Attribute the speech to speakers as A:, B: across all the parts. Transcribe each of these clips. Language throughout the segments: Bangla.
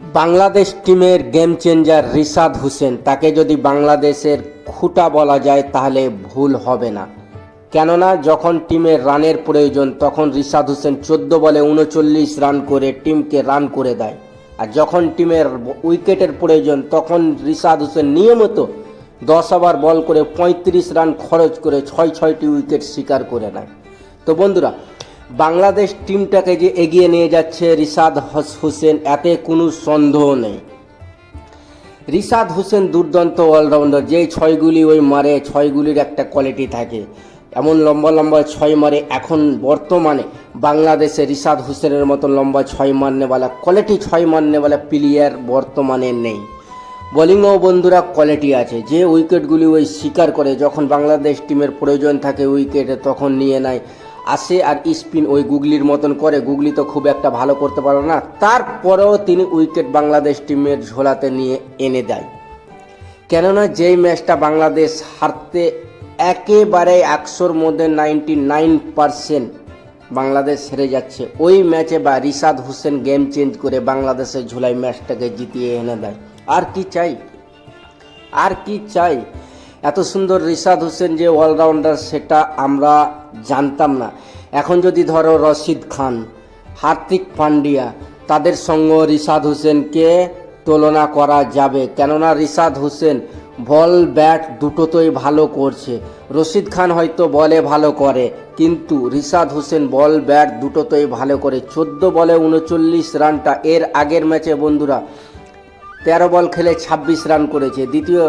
A: বাংলাদেশ টিমের গেম চেঞ্জার রিশাদ হোসেন, তাকে যদি বাংলাদেশের খুঁটা বলা যায় তাহলে ভুল হবে না। কেননা যখন টিমের রানের প্রয়োজন তখন রিশাদ হোসেন 14 বলে 39 রান করে টিমকে রান করে দেয়। আর যখন টিমের উইকেটের প্রয়োজন তখন রিশাদ হোসেন নিয়মিত 10 ওভার বল করে 35 রান খরচ করে 6টি উইকেট শিকার করে নেয়। তো বন্ধুরা, বাংলাদেশ টিমটাকে যে এগিয়ে নিয়ে যাচ্ছে রিশাদ হোসেন, এতে কোনো সন্দেহ নেই। রিশাদ হোসেন দুর্দান্ত অলরাউন্ডার, যেই ছয়গুলি ওই মারে, ছয়গুলির একটা কোয়ালিটি থাকে, এমন লম্বা লম্বা ছয় মারে। এখন বর্তমানে বাংলাদেশে রিশাদ হোসেনের মতো লম্বা ছয় মারনেওয়ালা, কোয়ালিটি ছয় মারনেওয়ালা প্লেয়ার বর্তমানে নেই। বোলিংও বন্ধুরা কোয়ালিটি আছে, যে উইকেটগুলি ওই শিকার করে, যখন বাংলাদেশ টিমের প্রয়োজন থাকে উইকেটে তখন নিয়ে নেয়, আসে আর স্পিন ওই গুগলির মতন করে। গুগলি তো খুব একটা ভালো করতে পারে না, তারপরেও তিনি উইকেট বাংলাদেশ টিমের ঝোলাতে নিয়ে এনে দেয়। কেননা যেই ম্যাচটা বাংলাদেশ হারতে একেবারে 100-র মধ্যে 99% বাংলাদেশ হেরে যাচ্ছে, ওই ম্যাচে বা রিশাদ হোসেন গেম চেঞ্জ করে বাংলাদেশের ঝোলায় ম্যাচটাকে জিতিয়ে এনে দেয়। আর কি চাই, আর কি চাই? এত সুন্দর রিশাদ হোসেন যে অলরাউন্ডার সেটা আমরা জানতাম না। এখন যদি ধরো রশিদ খান, হার্দিক পান্ডিয়া, তাদের সঙ্গে রিশাদ হোসেনকে তুলনা করা যাবে। কেননা রিশাদ হোসেন বল ব্যাট দুটোতেই ভালো করছে। রশিদ খান হয়তো বলে ভালো করে, কিন্তু রিশাদ হোসেন বল ব্যাট দুটোতেই ভালো করে। 14 বলে 39 রানটা, এর আগের ম্যাচে বন্ধুরা 13 বল খেলে 26 রান করেছে। দ্বিতীয়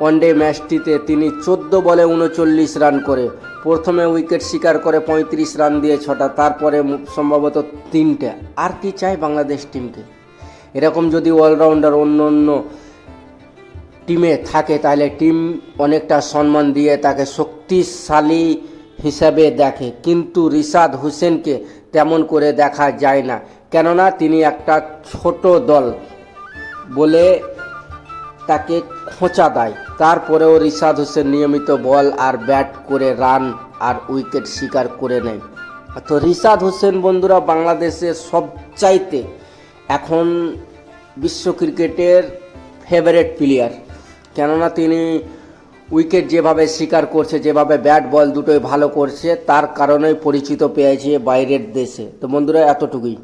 A: ওয়ানডে ম্যাচটিতে তিনি 14 বলে 39 রান করে প্রথমে উইকেট শিকার করে 35 রান দিয়ে 6টা, তারপরে সম্ভবত 3টে। আর কি চাই বাংলাদেশ টিমকে? এরকম যদি অলরাউন্ডার অন্য অন্য টিমে থাকে তাহলে টিম অনেকটা সম্মান দিয়ে তাকে শক্তিশালী হিসাবে দেখে, কিন্তু রিশাদ হোসেনকে তেমন করে দেখা যায় না। কেননা তিনি একটা ছোট দল বলে তাকে খোঁচা দেয়। তারপরেও রিশাদ হোসেন নিয়মিত বল আর ব্যাট করে রান আর উইকেট শিকার করে নেয়। তো রিশাদ হোসেন বন্ধুরা বাংলাদেশের সবচাইতে এখন বিশ্ব ক্রিকেটের ফেভারিট প্লেয়ার। কেননা তিনি উইকেট যেভাবে শিকার করছে, যেভাবে ব্যাট বল দুটোই ভালো করছে, তার কারণেই পরিচিত পেয়েছে বাইরের দেশে। তো বন্ধুরা, এতটুকুই।